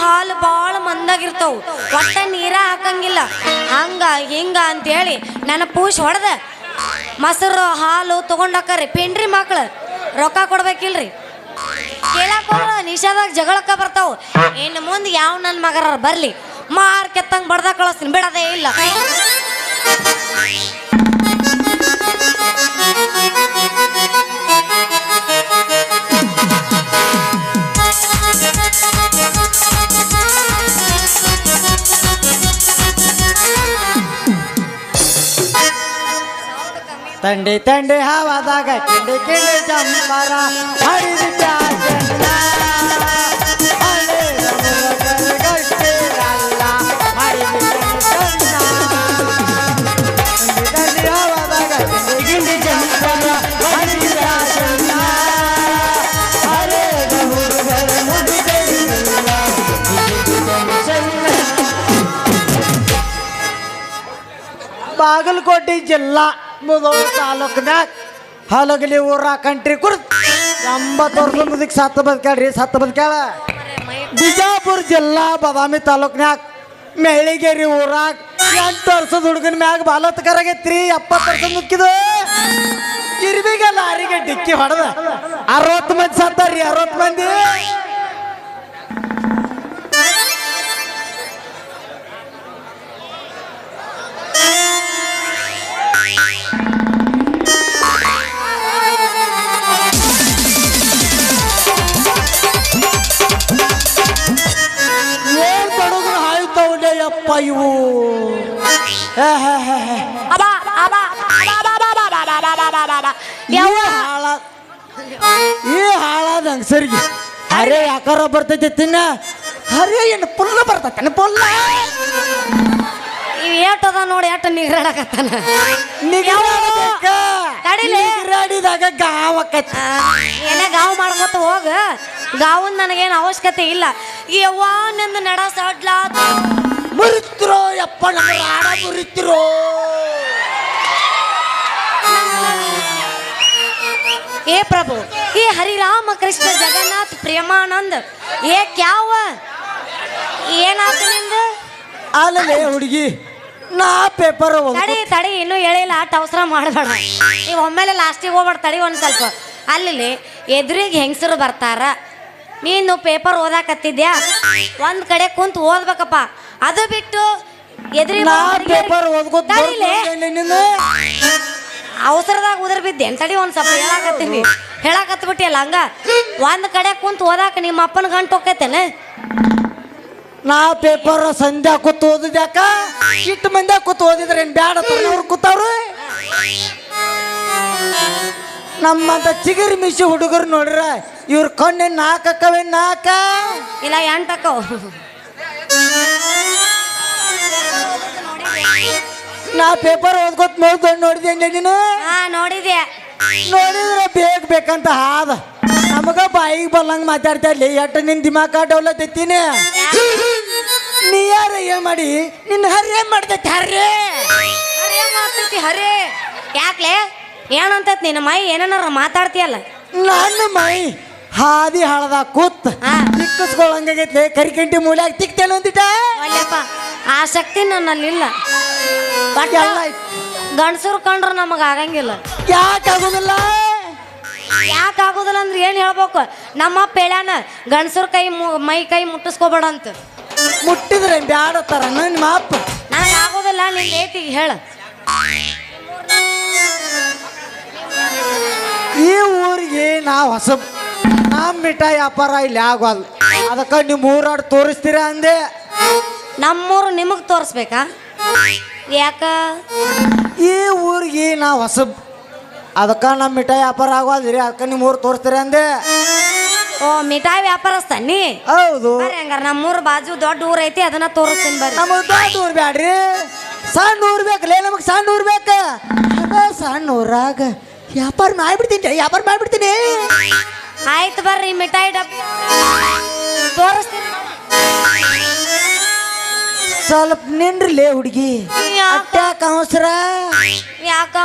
ಹಾಲು ಭಾಳ ಮಂದಾಗಿರ್ತಾವು, ಒಟ್ಟ ನೀರ ಹಾಕಂಗಿಲ್ಲ. ಹಂಗ ಹಿಂಗ ಅಂತೇಳಿ ನನ್ನ ಪೂಸ್ ಹೊಡೆದ ಮೊಸರು ಹಾಲು ತಗೊಂಡಾಕರಿ ಪೇಂಡ್ರಿ ಮಕ್ಳು ರೊಕ್ಕ ಕೊಡ್ಬೇಕಿಲ್ರಿ. ಕೇಳಾಕ ನಿಷಾದಾಗ ಜಗಳಕ್ಕ ಬರ್ತಾವ. ಇನ್ನು ಮುಂದೆ ಯಾವ ನನ್ನ ಮಗರ ಬರ್ಲಿ ಮಾರ್ ಕೆತ್ತಂಗ್ ಬಡ್ದ ಕಳಿಸ್ತೀನಿ, ಬಿಡೋದೇ ಇಲ್ಲ. ತಂಡಿ ತಂಡಿ ಹವಾದಾಗ ಕಿಂಡಿ ಕಿಂಡಿ ಜಂಬರ ಹರಿದ ಬಾಗಲಕೋಟೆ ಜಿಲ್ಲಾ ಮುಧೋಳ ತಾಲೂಕ್ನಾಗ ಹಲಗಲಿ ಊರ ಕಂಟ್ರಿ ಕುರ್ತ 80 ವರ್ಷ ಮುದಕ್ಕೆ ಸತ್ತ ಬದುಕ್ಯಾಳ್ರಿ, ಸತ್ತ ಬದುಕ್ಯಾಳ. ಬಿಜಾಪುರ ಜಿಲ್ಲಾ ಬಾದಾಮಿ ತಾಲೂಕ್ನಾಗ ಮೆಳಿಗೇರಿ ಊರಾಗ 8 ವರ್ಷದ ಹುಡುಗನ ಮ್ಯಾಗ ಬಾಲತ್ಕರಾಗೈತ್ರಿ. 70 ವರ್ಷ ಮುಕ್ಕಿದು ಇರ್ಬಿಗೆ ಲಾರಿಗೆ ಡಿಕ್ಕಿ ಹೊಡೆದ 60 ಮಂದಿ ಸತ್ತಾರ್ರಿ. 60 ಮಂದಿ ಇವು ಈ ಹಾಳಾದಂಗ ಸರಿಗೆ ಹರೇ ಯಾಕಾರ ಬರ್ತೈತಿ ತಿನ್ನ ಹರೇ ಏನು ಪುಲ್ಲ ಬರ್ತೈತೆ ಪುಲ್ಲ ಏಟದ ನೋಡಿ ಏಟ ನೀರಾಡಕತ್ತಾನ. ನೀರಾಡಿದಾಗ ಗಾವ್ ಆಕೈತಿ. ಏನೇ ಗಾವ್ ಮಾಡ್ಕೊತ ಹೋಗ, ಗಾವನ್ ನನಗೇನು ಅವಶ್ಯಕತೆ ಇಲ್ಲ. ಯವ್ವ ನಂದು ನಡ ಸಡ್ಲಾ ಮುರಿತಿರೋ ಯಪ್ಪ ಆಡ ಮುರಿತಿರೋ. ಏ ಪ್ರಭು, ಈ ಹರಿರಾಮ ಕೃಷ್ಣ ಜಗನ್ನಾಥ್ ಪ್ರೇಮಾನಂದ ಏ ಕ್ಯಾವ ಏನಾತ ನಿಂದ? ಅಲ್ಲೇ ಹುಡುಗಿ ನಾ ಪೇಪರ್ ತಡಿ ಇನ್ನೂ ಹೇಳಿಲ್ಲ, ಆಟ ಅವಸರ ಮಾಡಬೇಡ. ನೀವು ಒಮ್ಮೆಲೆ ಲಾಸ್ಟಿಗೆ ಹೋಗ್ಬೇಡ, ತಡಿ ಒಂದು ಸ್ವಲ್ಪ. ಅಲ್ಲಿ ಎದುರಿಗೆ ಹೆಂಗಸರು ಬರ್ತಾರ, ನೀನು ಪೇಪರ್ ಓದಾಕತ್ತಿದ್ಯಾ, ಒಂದ್ ಕಡೆ ಕುಂತು ಓದ್ಬೇಕಪ್ಪ. ಅದು ಬಿಟ್ಟು ಪೇಪರ್ ಅವಸರದಾಗ ಉದ್ರ ಬಿದ್ದೇನ್? ತಡಿ ಒಂದ್ ಸ್ವಲ್ಪ ಹೇಳಾಕತ್ಬಿಟ್ಟಿಯಲ್ಲ. ಹಂಗ ಒಂದ್ ಕಡೆ ಕುಂತು ಓದಾಕ ನಿಮ್ಮ ಅಪ್ಪನ ಗಂಟು ಹೋಗ್ತೇನೆ. ನಾ ಪೇಪರ್ ಸಂಧ್ಯಾ ಕೂತ್ ಓದಿದ್ಯಾಕ ಇಟ್ಟು ಮಂದಿ ಕೂತ್ ಓದಿದ್ರೆ ಏನ್ ಬ್ಯಾಡ ಅವ್ರು ಕೂತವ್ರು. ನಮ್ಮಂತ ಚಿಗರಿ ಮಿಶಿ ಹುಡುಗರು ನೋಡ್ರ ಇವ್ರ ಕಣ್ಣೆ 4 ಅಕ್ಕವೇ 4 ಇಲ್ಲ 8 ಅಕ್ಕವ್. ನಾ ಪೇಪರ್ ಓದ್ಕೊತ್ ನೋಡಿದೆ ನೀನು? ನೋಡಿದ್ಯಾ? ನೋಡಿದ್ರೆ ಬೇಕಂತ ಹಾದ ನಮಗ ಬಾಯಿಗೆ ಬಲ್ಲಂಗ ಮಾತಾಡ್ತಾ ಇಲ್ಲಿ. ಎಟ್ಟು ನಿನ್ ದಿಮಾಕ ಡೌಲತ್ ಎತ್ತೀನಿ. ನೀ ಯಾರ ಏನ್ ಮಾಡಿ ನಿನ್ನ ಹರಿ ಏನ್ ಮಾಡ್ತೈತಿ? ಹರೇ ಯಾಕ್ಲೆ ಏನಂತತ್ ನಿನ್ನ ಮೈ ಏನಾರ ಮಾತಾಡ್ತೀಯಲ್ಲ? ನನ್ನ ಮೈ ಹಾದಿ ಹಾಳದ ಕೂತ್ ತಿಕ್ಕಿಸ್ಕೊಳಂಗೈತ್ಲೆ. ಕರಿಕಂಟಿ ಮೂಲ್ಯಾಗ ತಿಕ್ತೇನೆ ಅಂದಿಟ ಅಲ್ಲಪ್ಪ, ಆ ಶಕ್ತಿ ನನ್ನಲ್ಲಿಲ್ಲ. ಗಂಡಸರು ಕಂಡ್ರು ನಮಗ ಆಗಂಗಿಲ್ಲ. ಯಾಕಾಗುದಿಲ್ಲ? ಯಾಕಾಗುದಿಲ್ಲ ಅಂದ್ರೆ ಏನ್ ಹೇಳ್ಬೇಕು? ನಮ್ಮಪ್ಪ ಹೇಳ್ಯಾನ ಗಂಡಸರು ಮೈ ಕೈ ಮುಟ್ಟಿಸ್ಕೋಬೇಡ ಅಂತ. ಮುಟ್ಟಿದ್ರೆ ಬ್ಯಾಡತ್ತಾರ ನಿಮ್ಮ ಅಪ್ಪ. ನನಗೆ ಆಗೋದಿಲ್ಲ, ನಿನ್ ಏತಿಗೆ ಹೇಳ. ಈ ಊರಿಗೆ ನಾವು ಹೊಸ ನಮ್ಮ ಮಿಠಾಯಿ ವ್ಯಾಪಾರ ಇಲ್ಲಿ ಆಗೋಲ್ಲ. ಅದಕ್ಕೆ ನಿಮ್ಮ ಊರಾಡ್ ತೋರಿಸ್ತೀರ ಅಂದೆ. ನಮ್ಮೂರು ನಿಮಗ್ ತೋರಿಸ್ಬೇಕಾ? ಯಾಕ? ಈ ಊರಿಗೆ ನಾವು ಹೊಸ, ಅದಕ್ಕೆ ನಮ್ಮ ಮಿಠಾಯಿ ವ್ಯಾಪಾರ ಆಗೋದ್ರಿ. ಅದಕ್ಕೆ ನಿಮ್ಮ ಊರು ತೋರಿಸ್ತೀರ ಅಂದೆ. ಓ, ಮಿಠಾಯಿ ವ್ಯಾಪಾರಸ್ತ ನೀ? ಹೌದು. ಹಂಗಾರ ನಮ್ಮೂರು ಬಾಜು ದೊಡ್ಡ ಊರ್ ಐತಿ, ಅದನ್ನ ತೋರಿಸ್ತೀನಿ ಬರ್ರಿ. ನಮಗೆ ದೊಡ್ಡ ಊರ್ ಬ್ಯಾಡ್ರಿ, ಸಣ್ಣ ಊರ್ ಬೇಕಲ್ಲ. ನಮಗೆ ಸಣ್ಣ ಊರ್ ಬೇಕ. ಸಣ್ಣ ಊರಾಗ ವ್ಯಾಪಾರ ಮಾಡ್ಬಿಡ್ತೀನಿ. ಆಯ್ತು ಬರ್ರಿ, ಮಿಠಾಯಿ ಡಬ್ಬಿ ತೋರಿಸ್ತೀನಿ. ಸ್ವಲ್ಪ ನಿಂಡ್ರಲೇ ಹುಡುಗಿ. ಯಾಕ ಅವಸರ? ಯಾಕ?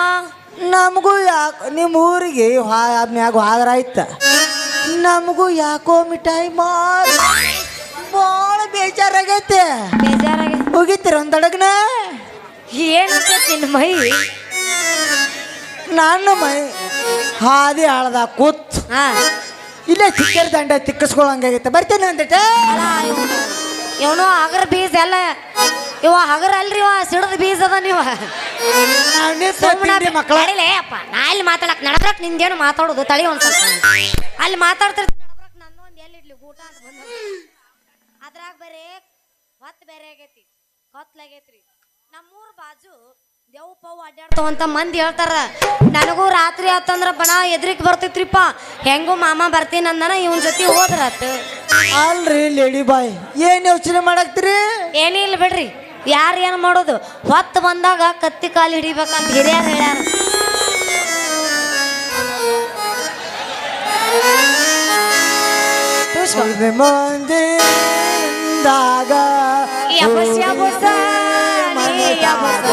ನಮಗೂ ಯಾಕೆ ನಿಮ್ಮ ಊರಿಗೆ ಮ್ಯಾಗ ಹಾದ್ರ ಆಯ್ತ. ನಮಗೂ ಯಾಕೋ ಮಿಠಾಯಿ ಭಾಳ ಬೇಜಾರಾಗೈತೆ ಬೇಜಾರಾಗಿ ಹೋಗಿತ್ತೀರ ಒಂದ್ ಅಡಗ್ನ ಏನಂತ ನಿನ್ನ ಮೈ ನನ್ನ ಮೈ ಹಾದಿ ಆಳ್ದ ಕೂತ್ ಹಾ ಇಲ್ಲೇ ಚಿಕ್ಕರ್ ದಂಡ ತಿಕ್ಕಿಸ್ಕೊಳಂಗಾಗೈತೆ ಬರ್ತೇನೆ ಅಂದಿಟ್ಟ ಇವನು ಹಗರ್ ಬೀಜ ಎಲ್ಲ ಇವ ಹಗರ್ ಅಲ್ರಿ ಇವ ಸಿಡದ ಬೀಜ ಅದ ನೀವ ಮಕ್ಕಳ ತಡಿಲೇ ಅಪ್ಪ ನಾ ಅಲ್ಲಿ ಮಾತಾಡಕ್ ನಡಬ್ರಕ್ ನಿಂದೇನು ಮಾತಾಡೋದು ತಳಿ ಒಂದ್ ಸ್ವಲ್ಪ ಅಲ್ಲಿ ಮಾತಾಡ್ತಿರ್ತೀನಿ ನಡಬ್ರಕ್ ನನ್ನ ಒಂದ್ ಎಲ್ಲಿಡ್ಲಿ ಊಟ ಅಂತ ಬಂದ ಅದ್ರಾಗ ಬೇರೆ ಹೊತ್ತು ಬೇರೆ ಆಗೈತಿ ಹೊತ್ಲಾಗೈತ್ರಿ ನಮ್ಮೂರ್ ಬಾಜು ದೇವ್ ಪವ್ ಅಡ್ಡಾಡ್ತಾವಂತ ಮಂದಿ ಹೇಳ್ತಾರ ನನಗೂ ರಾತ್ರಿ ಆತಂದ್ರ ಬಣ ಎದ್ರಿಕ್ ಬರ್ತೈತ್ರಿಪ್ಪ ಹೆಂಗೂ ಮಾಮ ಬರ್ತೀನಿ ಅಂದನ ಇವನ್ ಜೊತೆ ಹೋದ್ರಾತ್ ಅಲ್ರಿ ಲೇಡಿ ಬಾಯ್ ಏನ್ ಯೋಚನೆ ಮಾಡಾಕ್ತಿರಿ ಏನಿಲ್ಲ ಬಿಡ್ರಿ ಯಾರು ಏನು ಮಾಡೋದು ಹೊತ್ತು ಬಂದಾಗ ಕತ್ತಿ ಕಾಲು ಹಿಡಿಬೇಕಂತ ಹಿರಿಯರು ಹೇಳ್ಯಾರ ಮಂದಿದಾಗ ಯಬಸ್ ಯಬಸ್ ನೀ ಯಬಸ್.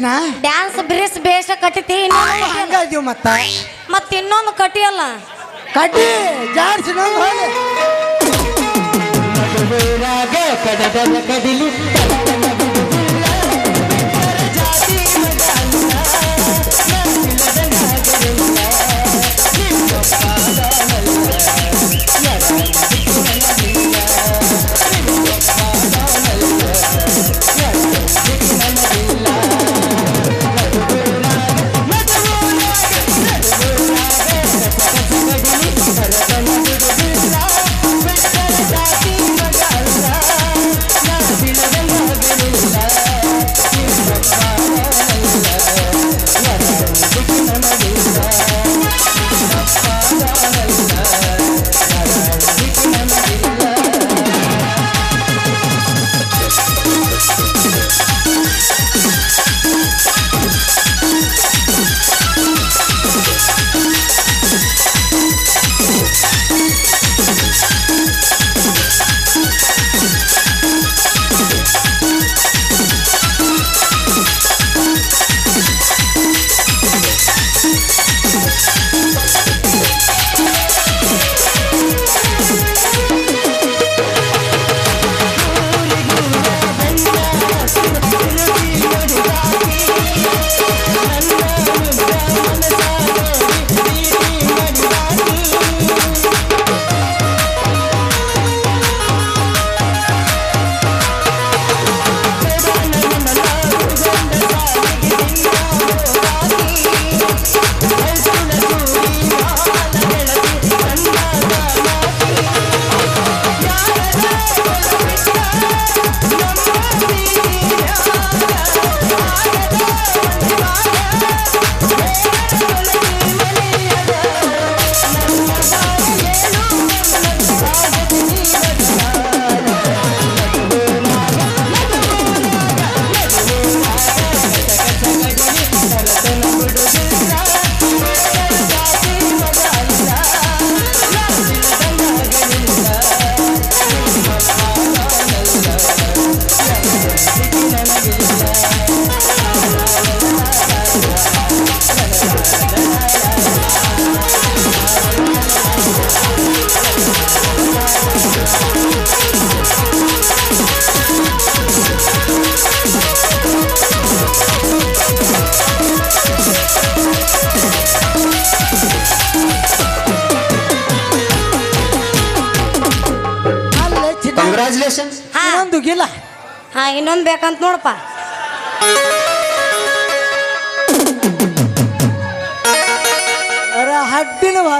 ಚಿನ್ನ ಡ್ಯಾನ್ಸ್ ಬಿರಿಸ್ ಬೇಷ ಕಟ್ಟಿತಿ ಹಂಗಾದೀವ್ ಮತ್ತ ಇನ್ನೊಂದು ಕಟ್ಟಿಯಲ್ಲ ಕಡ್ಡಿ ಜಾಡ್ಸಿ ಹೋಗಿ ಕಡದನ ಕಡಿಲಿ ಕಂಗ್ರಾಚುಲೇಷನ್ಸ್. ಇನ್ನೊಂದು ಗಿಲ್ಲ ಇನ್ನೊಂದು ಬೇಕಂತ ನೋಡಪ್ಪ. ಹಡ್ಡಿನ